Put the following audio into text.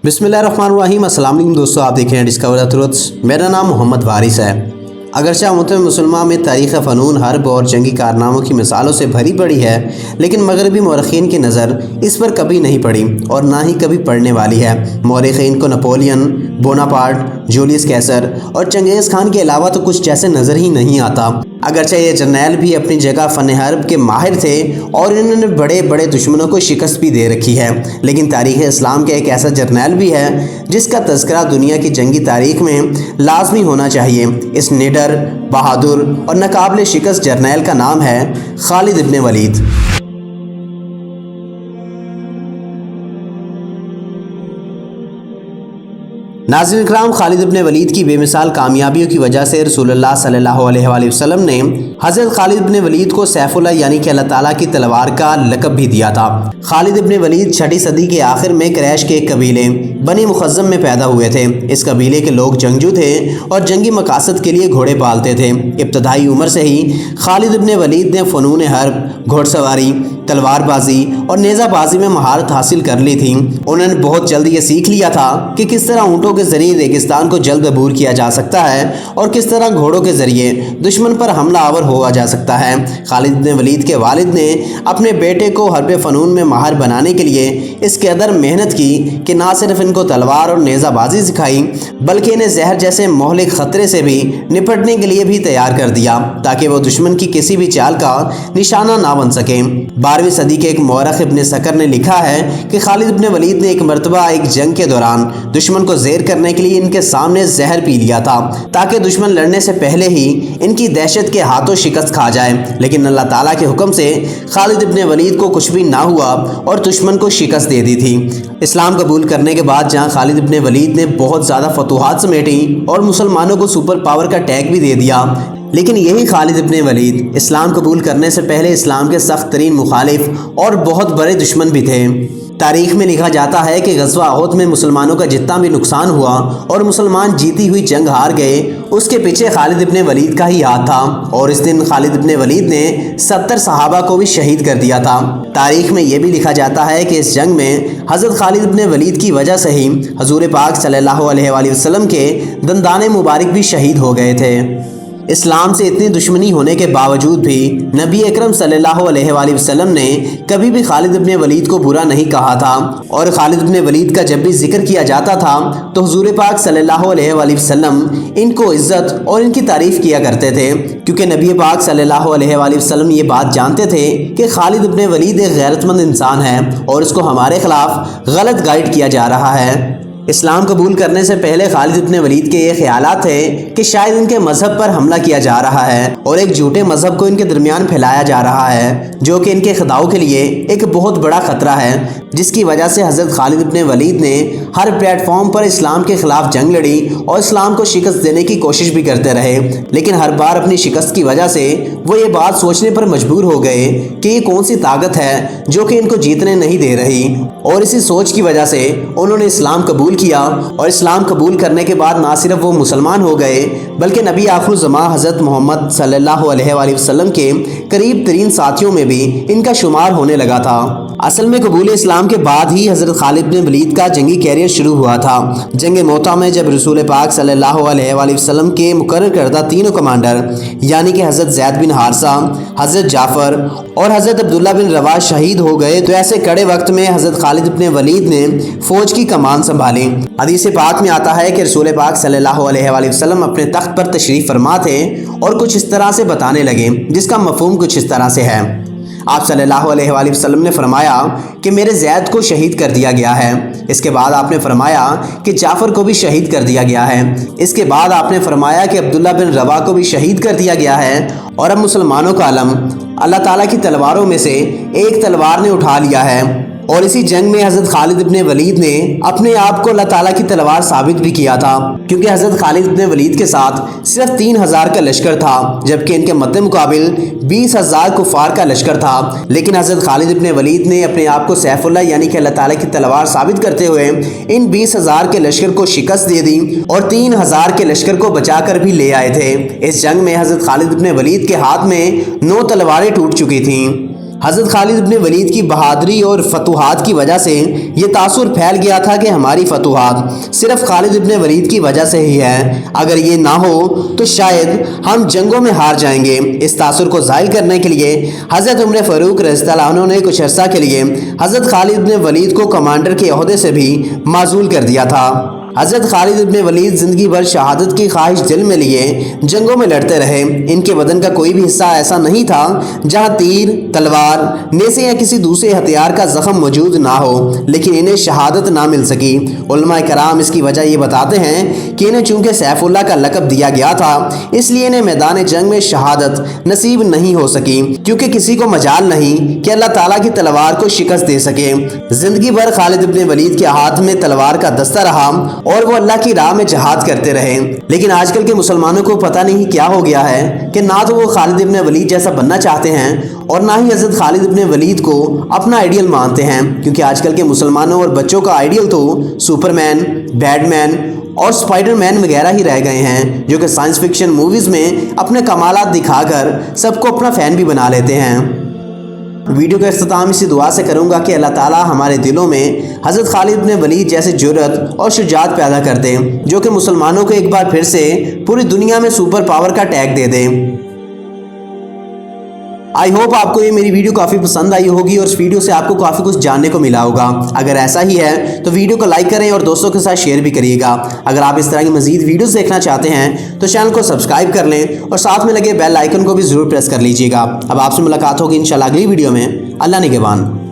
बिस्मिल्लाहिर्रहमानिर्रहीम। अस्सलाम वालेकुम दोस्तों, आप देख रहे हैं डिस्कवर द ट्रुथ्स। मेरा नाम मोहम्मद वारिस है। अगरचे उम्मत मुसलमान में तारीख़ फ़नून हर्ब और जंगी कारनामों की मिसालों से भरी पड़ी है, लेकिन मगरबी मौरख़ीन की नज़र इस पर कभी नहीं पड़ी और ना ही कभी पड़ने वाली है। मौरख़ीन को नपोलियन, बोनापार्ट, जूलियस कैसर और चंगेज़ खान के अलावा तो कुछ जैसे नज़र ही नहीं आता। अगरचे ये जर्नैल भी अपनी जगह फ़न हर्ब के माहिर थे और इन्होंने बड़े बड़े दुश्मनों को शिकस्त भी दे रखी है, लेकिन तारीख़ इस्लाम का एक ऐसा जर्नैल भी है जिसका तज़किरा दुनिया की जंगी तारीख़ में लाजमी होना चाहिए। इस निडर, बहादुर और नाकाबिल शिकस्त जर्नैल का नाम है खालिद इब्न वलीद। नाज़रीन इकराम, खालिद इब्न वलीद की बेमिसाल कामयाबियों की वजह से रसूलुल्लाह सल्लल्लाहु अलैहि वसल्लम ने हज़रत खालिद इब्न वलीद को सैफुल्लाह यानी कि अल्लाह ताला की तलवार का लक़ब भी दिया था। खालिद इब्न वलीद 6वीं सदी के आखिर में क़ुरैश के एक कबीले बनी मुख़ज़्ज़म में पैदा हुए थे। इस कबीले के लोग जंगजू थे और जंगी मकासद के लिए घोड़े पालते थे। इब्तदाई उम्र से ही खालिद इब्न वलीद ने फ़नून हर्ब, घोड़सवारी, तलवारबाजी और नेज़ाबाजी में महारत हासिल कर ली थी। उन्होंने बहुत जल्द ये सीख लिया था कि किस तरह ऊँटों के ज़रिए रेगिस्तान को जल्द अबूर किया जा सकता है और किस तरह घोड़ों के ज़रिए दुश्मन पर हमला आवर हुआ जा सकता है। खालिद इब्न वलीद के वालिद ने अपने बेटे को हर्ब फ़नून में माहिर बनाने के लिए इस कदर मेहनत की कि ना सिर्फ इनको तलवार और नेज़ाबाजी सिखाई, बल्कि इन्हें जहर जैसे मोहलिक ख़तरे से भी निपटने के लिए भी तैयार कर दिया ताकि वो दुश्मन की किसी भी चाल का निशाना ना बन सके। 12वीं सदी के एक मौरख़ इब्न सकर ने लिखा है कि खालिद इब्न वलीद ने एक मरतबा एक जंग के दौरान दुश्मन को ज़ेर करने के लिए इनके सामने जहर पी लिया था ताकि दुश्मन लड़ने से पहले ही इनकी दहशत के हाथों शिकस्त खा जाए, लेकिन अल्लाह ताला के हुक्म से खालिद इब्न वलीद को कुछ भी ना हुआ और दुश्मन को शिकस्त दे दी थी। इस्लाम कबूल करने के बाद जहाँ खालिद इब्न वलीद ने बहुत ज़्यादा फतूहात समेटी और मुसलमानों को सुपर पावर का टैग भी दे दिया, लेकिन यही खालिद इब्न वलीद इस्लाम कबूल करने से पहले इस्लाम के सख्त तरीन मुखालिफ और बहुत बड़े दुश्मन भी थे। तारीख़ में लिखा जाता है कि ग़ज़वा उहद में मुसलमानों का जितना भी नुकसान हुआ और मुसलमान जीती हुई जंग हार गए, उसके पीछे खालिद इब्न वलीद का ही हाथ था और इस दिन खालिद इब्न वलीद ने 70 सहाबा को भी शहीद कर दिया था। तारीख़ में यह भी लिखा जाता है कि इस जंग में हज़रत खालिद इब्न वलीद की वजह से ही हज़ूर पाक सल्लल्लाहु अलैहि वसल्लम के दंदाने मुबारक भी शहीद हो गए थे। इस्लाम से इतनी दुश्मनी होने के बावजूद भी नबी अकरम सल्लल्लाहु अलैहि वसल्लम ने कभी भी खालिद इब्न वलीद को बुरा नहीं कहा था और खालिद इब्न वलीद का जब भी जिक्र किया जाता था तो हुजूर पाक सल्लल्लाहु अलैहि वसल्लम इनको इज़्ज़त और इनकी तारीफ़ किया करते थे, क्योंकि नबी पाक सल्लल्लाहु अलैहि वसल्लम ये बात जानते थे कि खालिद इब्न वलीद एक गैरतमंद इंसान है और इसको हमारे ख़िलाफ़ गलत गाइड किया जा रहा है। इस्लाम कबूल करने से पहले खालिद इब्न वलीद के ये ख्यालात थे कि शायद इनके मज़हब पर हमला किया जा रहा है और एक झूठे मज़हब को इनके दरमियान फैलाया जा रहा है, जो कि इनके खिदाओं के लिए एक बहुत बड़ा ख़तरा है, जिसकी वजह से हज़रत खालिद इब्न वलीद ने हर प्लेटफॉर्म पर इस्लाम के ख़िलाफ़ जंग लड़ी और इस्लाम को शिकस्त देने की कोशिश भी करते रहे, लेकिन हर बार अपनी शिकस्त की वजह से वो ये बात सोचने पर मजबूर हो गए कि ये कौन सी ताकत है जो कि इनको जीतने नहीं दे रही, और इसी सोच की वजह से उन्होंने इस्लाम कबूल किया और इस्लाम कबूल करने के बाद ना सिर्फ वो मुसलमान हो गए बल्कि नबी आखिर ज़मां हज़रत मोहम्मद सल्लल्लाहु अलैहि वसल्लम के करीब तरीन साथियों में भी इनका शुमार होने लगा था। असल में कबूल इस्लाम के बाद ही हज़रत खालिद इब्न वलीद का जंगी कैरियर शुरू हुआ था। जंग मोता में जब रसूल पाक सल्लल्लाहु अलैहि वसल्लम के मुकर्रर करदा तीनों कमांडर यानी कि हज़रत ज़ैद बिन हारिसा, हज़रत जाफ़र और हज़रत अब्दुल्ला बिन रवाह शहीद हो गए, तो ऐसे कड़े वक्त में हज़रत खालिद इब्न वलीद ने फ़ौज की कमान संभाली। हदीस पाक में आता है कि रसूल पाक सल्लल्लाहु अलैहि वसल्लम अपने तख्त पर तशरीफ़ फरमा थे और कुछ इस तरह से बताने लगे, जिसका मफ़हूम कुछ इस तरह से है। आप सल्लल्लाहु अलैहि वसल्लम ने फरमाया कि मेरे ज़ैद को शहीद कर दिया गया है। इसके बाद आपने फरमाया कि जाफ़र को भी शहीद कर दिया गया है। इसके बाद आपने फरमाया कि अब्दुल्ला बिन रवाह को भी शहीद कर दिया गया है और अब मुसलमानों का अलम अल्लाह ताला की तलवारों में से एक तलवार ने उठा लिया है। और इसी जंग में हज़रत खालिद इब्न वलीद ने अपने आप को अल्लाह ताला की तलवार साबित भी किया था, क्योंकि हज़रत खालिद इब्न वलीद के साथ सिर्फ 3000 का लश्कर था, जबकि इनके मद्दे मुकाबिल 20,000 कुफार का लश्कर था। लेकिन हज़रत खालिद इब्न वलीद ने अपने आप को सैफुल्लाह यानी कि अल्लाह ताला की तलवार साबित करते हुए इन 20,000 के लश्कर को शिकस्त दे दी और 3,000 के लश्कर को बचा कर भी ले आए थे। इस जंग में हज़रत खालिद इब्न वलीद के हाथ में 9 तलवारें टूट चुकी थीं। हज़रत खालिद इब्न वलीद की बहादुरी और फतूहात की वजह से ये तासुर फैल गया था कि हमारी फतूहात सिर्फ खालिद इब्न वलीद की वजह से ही है, अगर ये ना हो तो शायद हम जंगों में हार जाएंगे। इस तासुर को ज़ाहिर करने के लिए हज़रत उमर फ़ारूक रज़ियल्लाहु अन्हु ने कुछ अर्सा के लिए हज़रत खालिद इब्न वलीद को कमांडर के ओहदे से भी माज़ूल कर दिया था। हज़रत खालिद इब्न वलीद ज़िंदगी भर शहादत की ख्वाहिश दिल में लिए जंगों में लड़ते रहे। इनके बदन का कोई भी हिस्सा ऐसा नहीं था जहां तीर, तलवार, नेज़े या किसी दूसरे हथियार का ज़ख्म मौजूद ना हो, लेकिन इन्हें शहादत ना मिल सकी। उलमा कराम इसकी वजह ये बताते हैं कि इन्हें चूँकि सैफुल्लाह का लक़ब दिया गया था, इसलिए इन्हें मैदान जंग में शहादत नसीब नहीं हो सकी, क्योंकि किसी को मजाल नहीं कि अल्लाह ताला की तलवार को शिकस्त दे सके। ज़िंदगी भर खालिद इब्न वलीद के हाथ में तलवार का दस्ता रहा और वो अल्लाह की राह में जहाद करते रहे। लेकिन आजकल के मुसलमानों को पता नहीं क्या हो गया है कि ना तो वो खालिद इब्न वलीद जैसा बनना चाहते हैं और ना ही हज़रत खालिद इब्न वलीद को अपना आइडियल मानते हैं, क्योंकि आजकल के मुसलमानों और बच्चों का आइडियल तो सुपरमैन, बैटमैन और स्पाइडरमैन वगैरह ही रह गए हैं, जो कि साइंस फिक्शन मूवीज़ में अपने कमालात दिखाकर सबको अपना फ़ैन भी बना लेते हैं। वीडियो का इख्तिताम इसी दुआ से करूँगा कि अल्लाह ताला हमारे दिलों में हज़रत खालिद इब्न वलीद जैसे जुर्रत और शुजाअत पैदा कर दें, जो कि मुसलमानों को एक बार फिर से पूरी दुनिया में सुपर पावर का टैग दे दें। आई होप आपको ये मेरी वीडियो काफ़ी पसंद आई होगी और इस वीडियो से आपको काफ़ी कुछ जानने को मिला होगा। अगर ऐसा ही है तो वीडियो को लाइक करें और दोस्तों के साथ शेयर भी करिएगा। अगर आप इस तरह की मज़ीद वीडियोस देखना चाहते हैं तो चैनल को सब्सक्राइब कर लें और साथ में लगे बेल आइकन को भी ज़रूर प्रेस कर लीजिएगा। अब आपसे मुलाकात होगी इंशाल्लाह अगली वीडियो में। अल्लाह निगहबान।